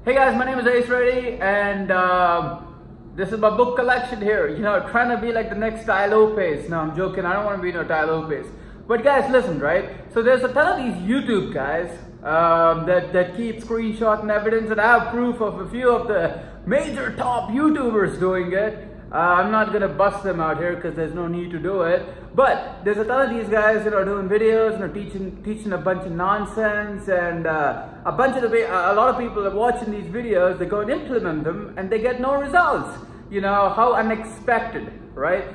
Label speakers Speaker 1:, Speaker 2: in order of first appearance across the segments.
Speaker 1: Hey guys, my name is Ace Reddy, and this is my book collection here. You know, trying to be like the next Tai Lopez. No, I'm joking. I don't want to be no Tai Lopez. But guys, listen, right? So there's a ton of these YouTube guys that keep screenshotting evidence, and I have proof of a few of the major top YouTubers doing it. I'm not gonna bust them out here because there's no need to do it. But there's a ton of these guys that are doing videos, you know, teaching a bunch of nonsense, and a lot of people are watching these videos. They go and implement them, and they get no results. You know, how unexpected, right?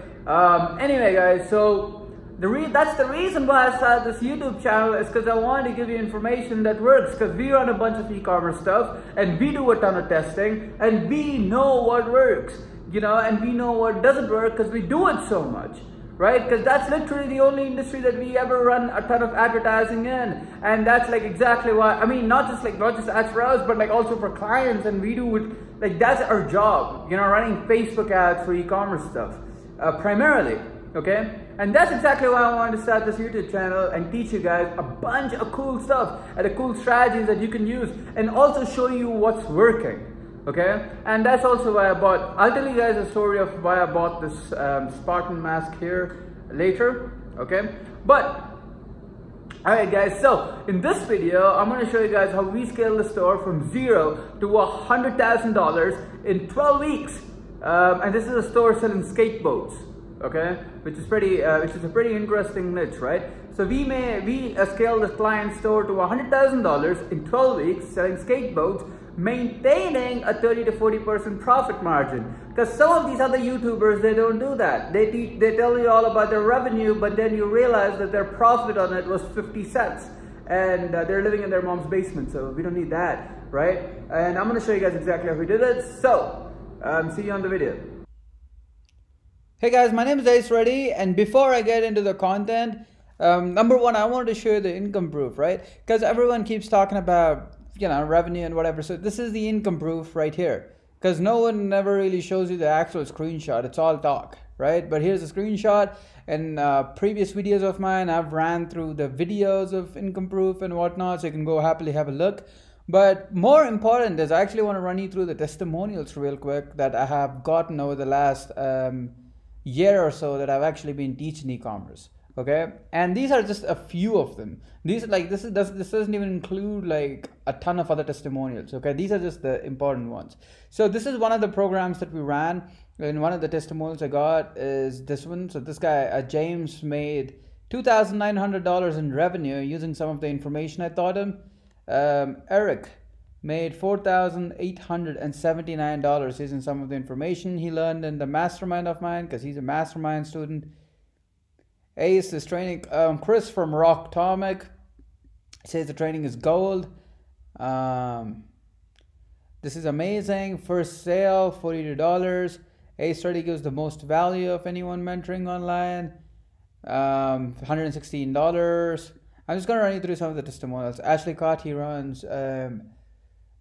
Speaker 1: Anyway, guys, so that's the reason why I started this YouTube channel, is because I wanted to give you information that works, because we run a bunch of e-commerce stuff, and we do a ton of testing, and we know what works, you know, and we know what doesn't work because we do it so much, right? Because that's literally the only industry that we ever run a ton of advertising in, and that's like exactly why, I mean, not just ads for us, but like also for clients, and we do it, like that's our job, you know, running Facebook ads for e-commerce stuff, primarily, okay? And that's exactly why I wanted to start this YouTube channel and teach you guys a bunch of cool stuff and the cool strategies that you can use, and also show you what's working. Okay, and that's also why I'll tell you guys a story of why I bought this Spartan mask here later, okay? But, alright guys, so in this video, I'm going to show you guys how we scale the store from $0 to $100,000 in 12 weeks. And this is a store selling skateboards, okay? Which is a pretty interesting niche, right? So we scale this client store to $100,000 in 12 weeks selling skateboards, maintaining a 30 to 40% profit margin. Because some of these other YouTubers, they don't do that. They tell you all about their revenue, but then you realize that their profit on it was 50 cents, and they're living in their mom's basement, so we don't need that, right? And I'm going to show you guys exactly how we did it. So see you on the video. Hey guys, my name is Ace Reddy, and before I get into the content, number one, I wanted to show you the income proof, right? Because everyone keeps talking about, you know, revenue and whatever. So this is the income proof right here, because no one never really shows you the actual screenshot. It's all talk, right? But here's a screenshot. In previous videos of mine, I've ran through the videos of income proof and whatnot, so you can go happily have a look. But more important is I actually want to run you through the testimonials real quick that I have gotten over the last year or so that I've actually been teaching e-commerce. Okay, and these are just a few of them. This doesn't even include like a ton of other testimonials. Okay, these are just the important ones. So this is one of the programs that we ran, and one of the testimonials I got is this one. So this guy James made $2,900 in revenue using some of the information I taught him. Eric made $4,879 using some of the information he learned in the mastermind of mine, because he's a mastermind student. Ace is training. Chris from Rock Tomic says the training is gold. This is amazing. First sale, $42. Ace study gives the most value of anyone mentoring online. $116. I'm just gonna run you through some of the testimonials. Ashley Cott, he runs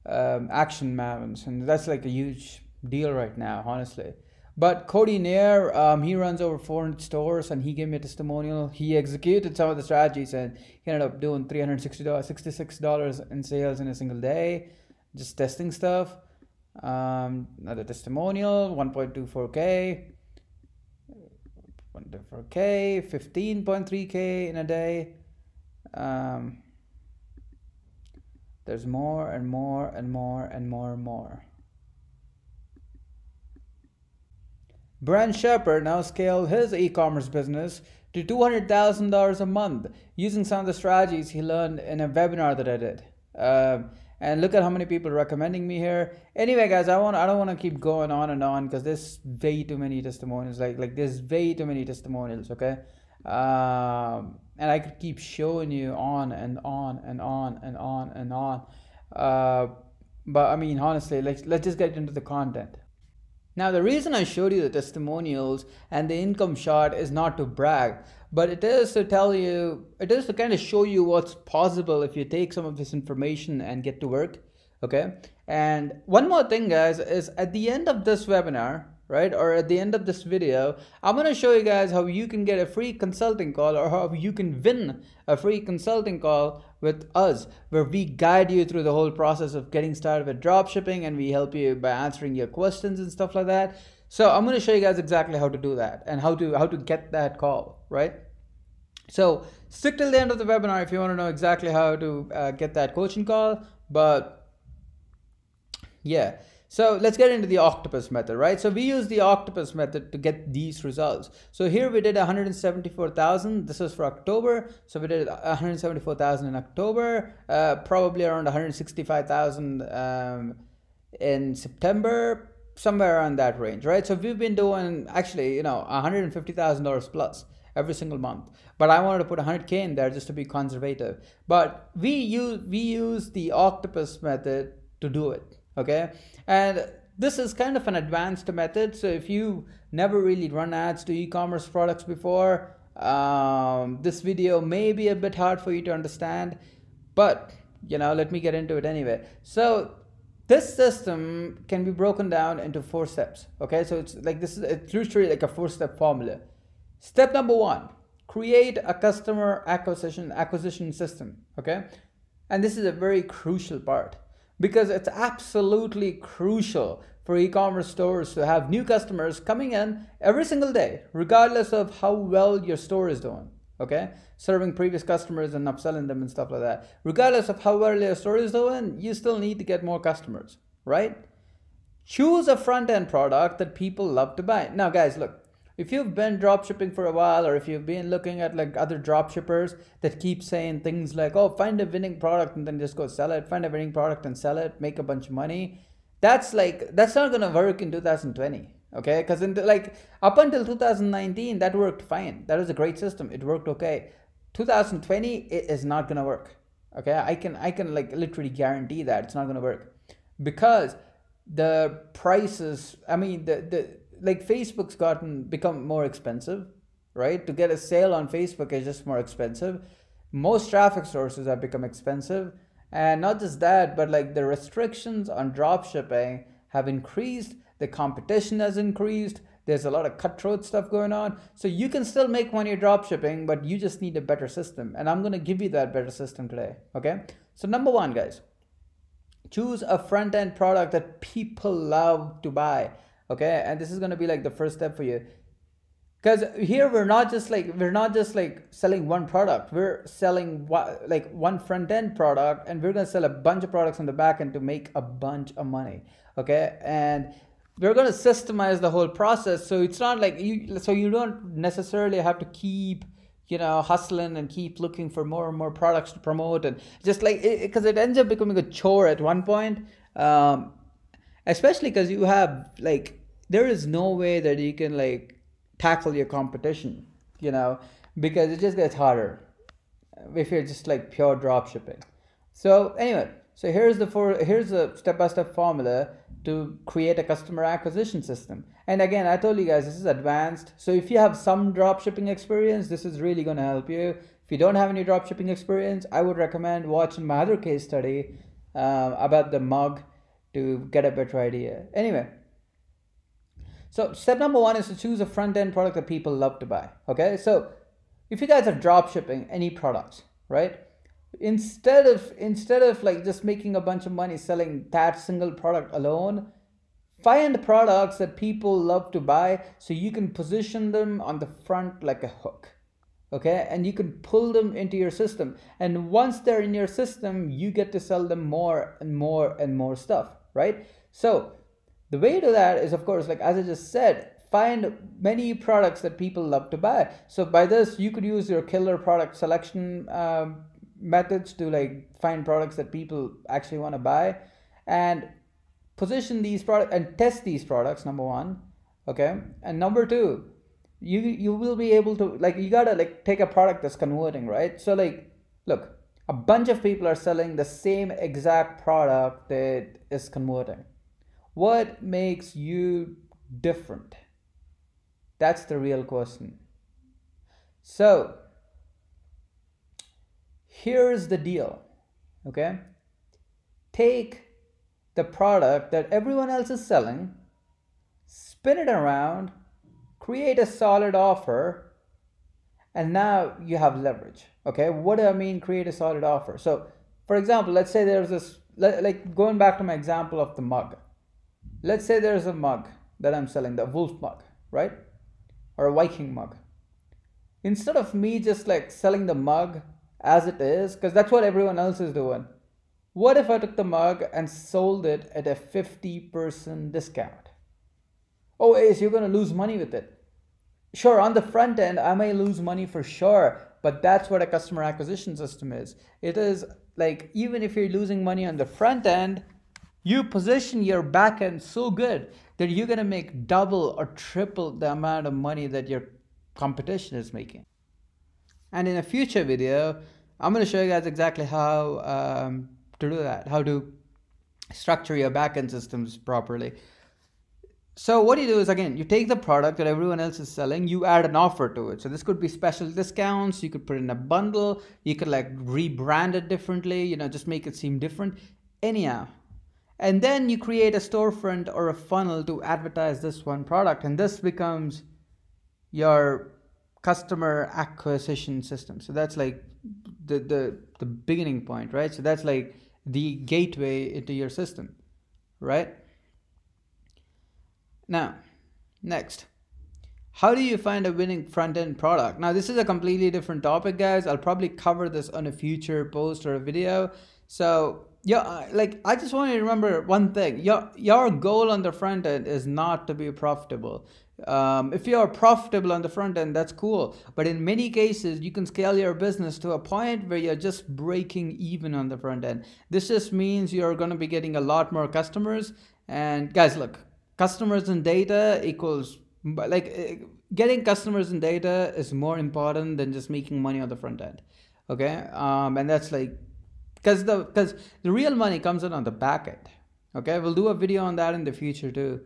Speaker 1: Action Mountains, and that's like a huge deal right now, honestly. But Cody Nair, he runs over 400 stores, and he gave me a testimonial. He executed some of the strategies, and he ended up doing $66 in sales in a single day, just testing stuff. Another testimonial, 1.24K, 15.3K in a day. There's more and more and more and more and more. Brent Shepard now scaled his e-commerce business to $200,000 a month using some of the strategies he learned in a webinar that I did. And look at how many people are recommending me here. Anyway, guys, I don't want to keep going on and on because there's way too many testimonials. Like there's way too many testimonials. Okay, and I could keep showing you on and on and on and on and on. But I mean, honestly, let's just get into the content. Now, the reason I showed you the testimonials and the income shot is not to brag, but it is to tell you, it is to kind of show you what's possible if you take some of this information and get to work, okay? And one more thing, guys, is at the end of this webinar, right, or at the end of this video, I'm going to show you guys how you can get a free consulting call, or how you can win a free consulting call with us, where we guide you through the whole process of getting started with dropshipping, and we help you by answering your questions and stuff like that. So I'm going to show you guys exactly how to do that and how to get that call, right? So stick till the end of the webinar if you want to know exactly how to get that coaching call. But yeah, so let's get into the octopus method, right? So we use the octopus method to get these results. So here we did 174,000. This was for October. So we did 174,000 in October, probably around 165,000 in September, somewhere around that range, right? So we've been doing actually, $150,000 plus every single month. But I wanted to put 100K in there just to be conservative. But we use the octopus method to do it. Okay, and this is kind of an advanced method. So if you never really run ads to e-commerce products before, this video may be a bit hard for you to understand, but let me get into it anyway. So this system can be broken down into 4 steps. Okay, so it's literally like a 4-step formula. Step number 1, create a customer acquisition system. Okay, and this is a very crucial part, because it's absolutely crucial for e-commerce stores to have new customers coming in every single day, regardless of how well your store is doing, okay? Serving previous customers and upselling them and stuff like that. Regardless of how well your store is doing, you still need to get more customers, right? Choose a front-end product that people love to buy. Now, guys, look. If you've been dropshipping for a while, or if you've been looking at like other dropshippers that keep saying things like, oh, find a winning product and then just go sell it, find a winning product and sell it, make a bunch of money, that's not going to work in 2020. Okay, because up until 2019 that worked fine. That was a great system. It worked okay. 2020 it is not going to work. Okay, I can like literally guarantee that it's not going to work, because the prices, Facebook's become more expensive, right? To get a sale on Facebook is just more expensive. Most traffic sources have become expensive. And not just that, but like the restrictions on drop shipping have increased. The competition has increased. There's a lot of cutthroat stuff going on. So you can still make money drop shipping, but you just need a better system. And I'm going to give you that better system today. Okay. So number 1, guys, choose a front-end product that people love to buy. Okay, and this is going to be like the first step for you, because here we're not just like selling one product. We're selling one front end product, and we're going to sell a bunch of products on the back end to make a bunch of money. Okay, and we're going to systemize the whole process, so it's not like you don't necessarily have to keep hustling and keep looking for more and more products to promote, and just because it ends up becoming a chore at one point, especially because you have there is no way that you can tackle your competition, because it just gets harder if you're just pure drop shipping. So anyway, so here's the step-by-step formula to create a customer acquisition system. And again, I told you guys, this is advanced. So if you have some drop shipping experience, this is really going to help you. If you don't have any drop shipping experience, I would recommend watching my other case study about the mug to get a better idea. Anyway, so step number 1 is to choose a front-end product that people love to buy. Okay, so if you guys are drop shipping any products, right? Instead of just making a bunch of money selling that single product alone, find products that people love to buy so you can position them on the front like a hook. Okay, and you can pull them into your system, and once they're in your system, you get to sell them more and more and more stuff, right? So the way to that is, of course, as I just said, find many products that people love to buy. So by this, you could use your killer product selection methods to find products that people actually want to buy, and position these products and test these products, number 1. Okay, and number 2, you will be able to you gotta take a product that's converting, right? So look, a bunch of people are selling the same exact product that is converting. What makes you different? That's the real question. So here's the deal. Okay, take the product that everyone else is selling, spin it around, create a solid offer, And now you have leverage. Okay, what do I mean create a solid offer? So for example, let's say there's this, like going back to my example of the mug. Let's say there's a mug that I'm selling, the wolf mug, right? Or a Viking mug. Instead of me just like selling the mug as it is, because that's what everyone else is doing, what if I took the mug and sold it at a 50% discount? Oh, Ace, you're going to lose money with it. Sure, on the front end, I may lose money for sure, but that's what a customer acquisition system is. It is like, even if you're losing money on the front end, you position your back end so good that you're going to make double or triple the amount of money that your competition is making. And in a future video, I'm going to show you guys exactly how to do that, how to structure your backend systems properly. So what you do is, again, you take the product that everyone else is selling, you add an offer to it. So this could be special discounts, you could put in a bundle, you could like rebrand it differently, you know, just make it seem different. Anyhow. And then you create a storefront or a funnel to advertise this one product, and this becomes your customer acquisition system. So that's like the beginning point, right? So that's like the gateway into your system, right? Now, next, how do you find a winning front-end product? Now, this is a completely different topic, guys. I'll probably cover this on a future post or a video. So yeah, like I just want you to remember one thing. Your goal on the front end is not to be profitable. If you're profitable on the front end, that's cool. But in many cases, you can scale your business to a point where you're just breaking even on the front end. This just means you're going to be getting a lot more customers. And guys, look, customers and data equals, like, getting customers and data is more important than just making money on the front end. Okay, and that's like, because the real money comes in on the back end. Okay, we'll do a video on that in the future too.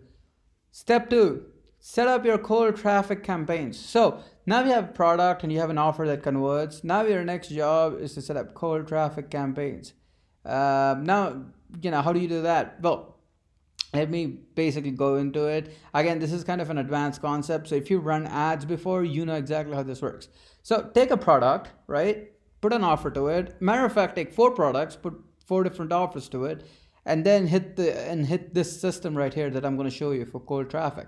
Speaker 1: Step 2, set up your cold traffic campaigns. So now you have a product and you have an offer that converts. Now your next job is to set up cold traffic campaigns. Now, you know, how do you do that? Well, let me basically go into it. Again, this is kind of an advanced concept. So if you run ads before, you know exactly how this works. So take a product, right? Put an offer to it. Matter of fact, take 4 products, put 4 different offers to it, and then hit this system right here that I'm going to show you for cold traffic.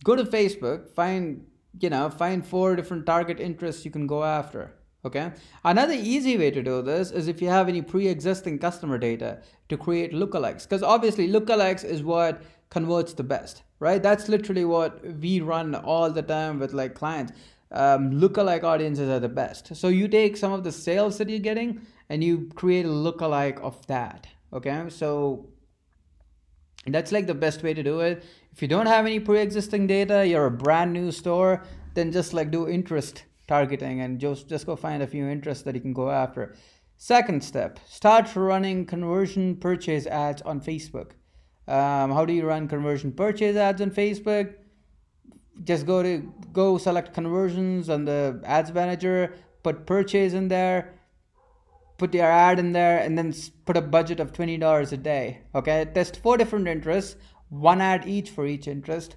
Speaker 1: Go to Facebook, find 4 different target interests you can go after. Okay. Another easy way to do this is if you have any pre-existing customer data to create lookalikes, because obviously lookalikes is what converts the best, right? That's literally what we run all the time with like clients. Lookalike audiences are the best. So you take some of the sales that you're getting and you create a lookalike of that. Okay. So that's like the best way to do it. If you don't have any pre-existing data, you're a brand new store, then just like do interest targeting and just go find a few interests that you can go after. Second step, start running conversion purchase ads on Facebook. How do you run conversion purchase ads on Facebook? Just go select conversions on the ads manager, put purchase in there, put your ad in there, and then put a budget of $20 a day. Okay, test 4 different interests, 1 ad each for each interest.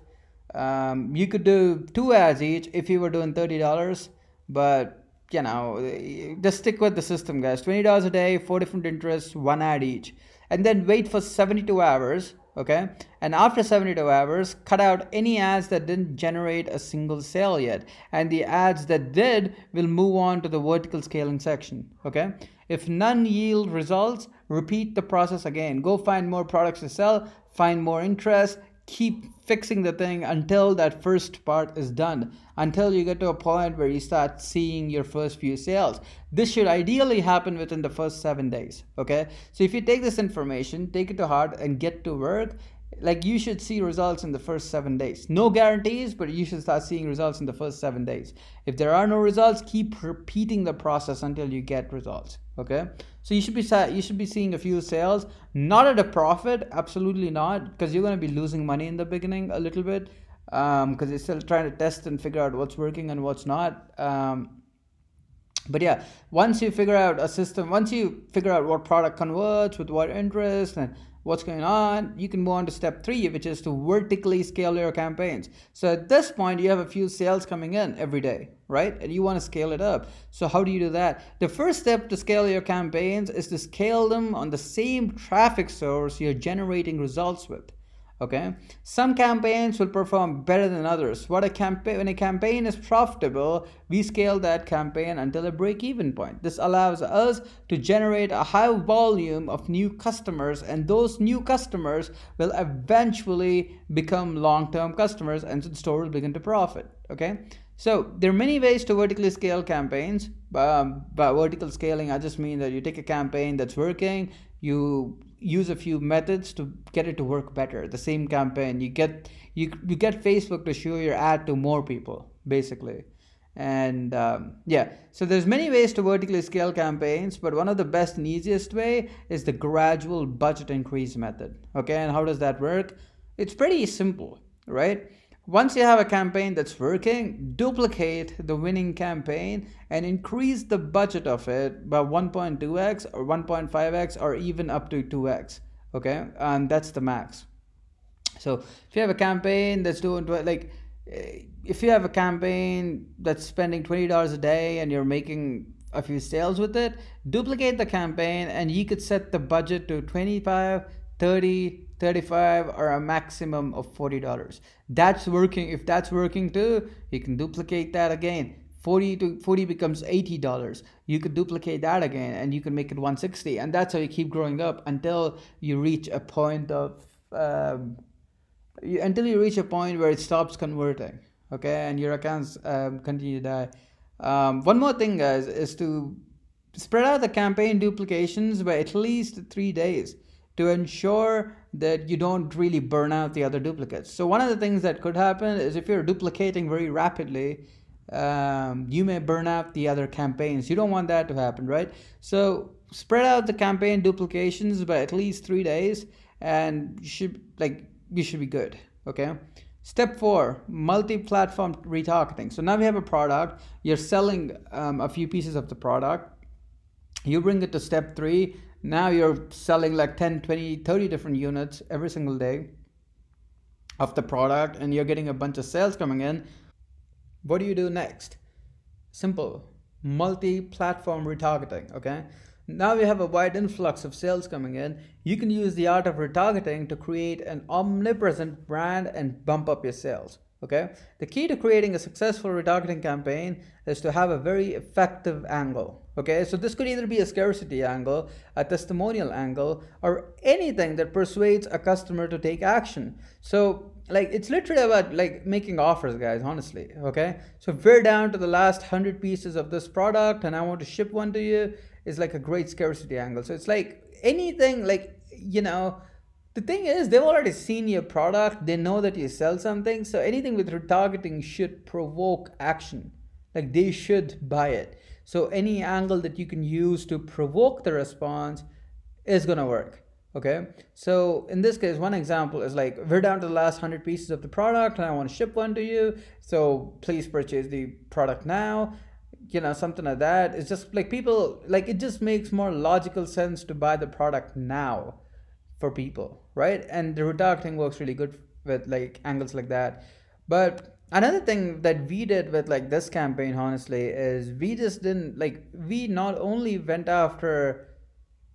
Speaker 1: You could do 2 ads each if you were doing $30, but you know, just stick with the system, guys. $20 a day, 4 different interests, 1 ad each, and then wait for 72 hours. Okay, and after 72 hours, cut out any ads that didn't generate a single sale yet, and the ads that did will move on to the vertical scaling section. Okay, if none yield results, repeat the process again. Go find more products to sell, find more interest, keep fixing the thing until that first part is done, until you get to a point where you start seeing your first few sales. This should ideally happen within the first 7 days. Okay, so if you take this information, take it to heart and get to work, like you should see results in the first 7 days. No guarantees, but you should start seeing results in the first 7 days. If there are no results, keep repeating the process until you get results. Okay, so you should be seeing a few sales, not at a profit, absolutely not, because you're going to be losing money in the beginning a little bit, because you're still trying to test and figure out what's working and what's not. But yeah, once you figure out a system, once you figure out what product converts with what interest and what's going on, you can move on to step 3, which is to vertically scale your campaigns. So at this point, you have a few sales coming in every day, right? And you want to scale it up. So how do you do that? The first step to scale your campaigns is to scale them on the same traffic source you're generating results with. Okay, some campaigns will perform better than others. When a campaign is profitable, we scale that campaign until a break-even point. This allows us to generate a high volume of new customers, and those new customers will eventually become long-term customers, and the store will begin to profit. Okay, so there are many ways to vertically scale campaigns. By vertical scaling, I just mean that you take a campaign that's working, you use a few methods to get it to work better. The same campaign, you get Facebook to show your ad to more people, basically. And yeah, so there's many ways to vertically scale campaigns, but one of the best and easiest way is the gradual budget increase method. Okay, and how does that work? It's pretty simple, right? Once you have a campaign that's working, duplicate the winning campaign and increase the budget of it by 1.2x or 1.5x or even up to 2x. Okay, and that's the max. So if you have a campaign that's doing if you have a campaign that's spending $20 a day and you're making a few sales with it, duplicate the campaign and you could set the budget to 25, 30, 35 or a maximum of $40. That's working. If that's working too, you can duplicate that again. 40 becomes $80. You could duplicate that again and you can make it 160, and that's how you keep growing up until you reach a point of where it stops converting. Okay, and your accounts continue to die. One more thing, guys, is to spread out the campaign duplications by at least 3 days to ensure that you don't really burn out the other duplicates. So one of the things that could happen is if you're duplicating very rapidly, you may burn out the other campaigns. You don't want that to happen, right? So spread out the campaign duplications by at least 3 days and you should be good. Okay. Step 4, multi-platform retargeting. So now we have a product, you're selling a few pieces of the product. You bring it to step 3. Now you're selling like 10, 20, 30 different units every single day of the product and you're getting a bunch of sales coming in. What do you do next? Simple, multi-platform retargeting, okay? Now we have a wide influx of sales coming in. You can use the art of retargeting to create an omnipresent brand and bump up your sales. Okay, the key to creating a successful retargeting campaign is to have a very effective angle. Okay, so this could either be a scarcity angle, a testimonial angle, or anything that persuades a customer to take action. So it's literally about making offers, guys, honestly. Okay, so if we're down to the last 100 pieces of this product and I want to ship one to you, is like a great scarcity angle. So it's like anything, the thing is, they've already seen your product. They know that you sell something. So anything with retargeting should provoke action. They should buy it. So any angle that you can use to provoke the response is going to work. Okay. So in this case, one example is we're down to the last 100 pieces of the product and I want to ship one to you. So please purchase the product now. Something like that. It's just people, it just makes more logical sense to buy the product now for people, right? And the retargeting works really good with angles like that. But another thing that we did with this campaign, honestly, is we just didn't we not only went after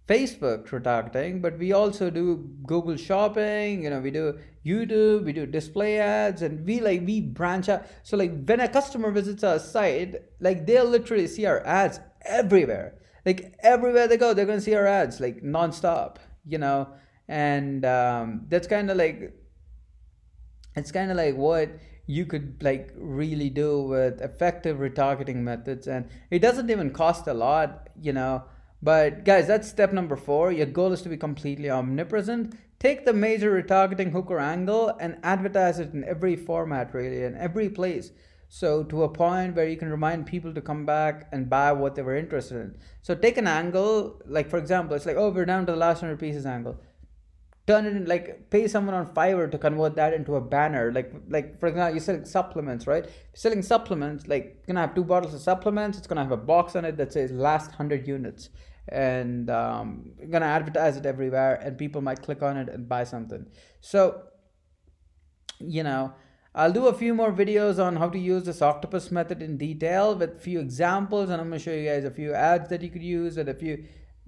Speaker 1: Facebook retargeting, but we also do Google Shopping, we do YouTube, we do display ads, and we branch out. So when a customer visits our site, they'll literally see our ads everywhere. Everywhere they go, they're going to see our ads nonstop, and that's kind of it's kind of what you could really do with effective retargeting methods, and it doesn't even cost a lot, But guys, that's step number 4. Your goal is to be completely omnipresent. Take the major retargeting hook or angle and advertise it in every format, really, in every place. So to a point where you can remind people to come back and buy what they were interested in. So take an angle, for example, it's we're down to the last 100 pieces angle. Turn it in, pay someone on Fiverr to convert that into a banner. For example, you're selling supplements, right? If you're selling supplements, you're gonna have 2 bottles of supplements. It's gonna have a box on it that says last 100 units. and I'm gonna advertise it everywhere, and people might click on it and buy something. So, you know, I'll do a few more videos on how to use this octopus method in detail with few examples, and I'm gonna show you guys a few ads that you could use and a few,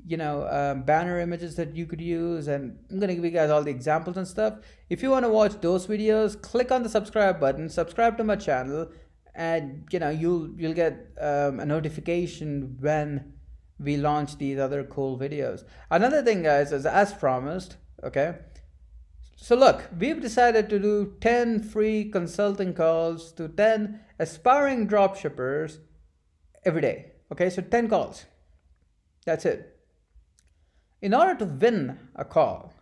Speaker 1: banner images that you could use, and I'm gonna give you guys all the examples and stuff. If you want to watch those videos, click on the subscribe button, subscribe to my channel, and you'll get a notification when we launch these other cool videos. Another thing, guys, is as promised, okay, so look, we've decided to do 10 free consulting calls to 10 aspiring dropshippers every day. Okay, so 10 calls. That's it. In order to win a call,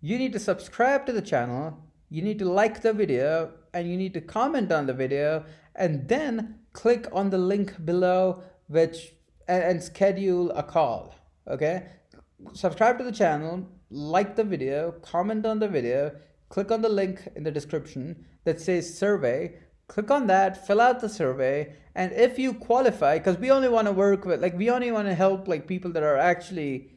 Speaker 1: you need to subscribe to the channel, you need to like the video, and you need to comment on the video, and then click on the link below and schedule a call. Okay? Subscribe to the channel, like the video, comment on the video, click on the link in the description that says survey, click on that, fill out the survey, and if you qualify, because we only want to work with, we only want to help people that are actually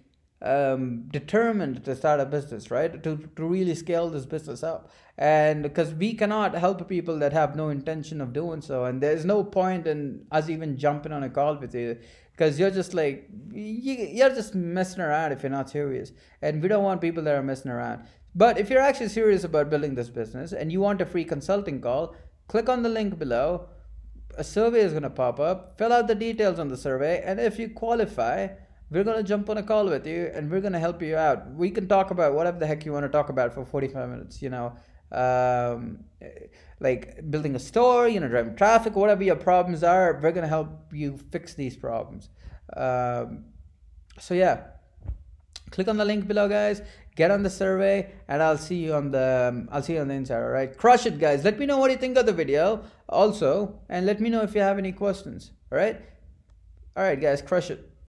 Speaker 1: determined to start a business, right? To really scale this business up. And because we cannot help people that have no intention of doing so, and there's no point in us even jumping on a call with you, because you're just you're just messing around if you're not serious, and we don't want people that are messing around. But if you're actually serious about building this business and you want a free consulting call, click on the link below. A survey is going to pop up, fill out the details on the survey, and if you qualify, we're going to jump on a call with you and we're going to help you out. We can talk about whatever the heck you want to talk about for 45 minutes, like building a store, driving traffic, whatever your problems are, we're going to help you fix these problems. So yeah, click on the link below, guys, get on the survey, and I'll see you on the inside. All right, crush it, guys. Let me know what you think of the video also, and let me know if you have any questions. All right, guys, crush it.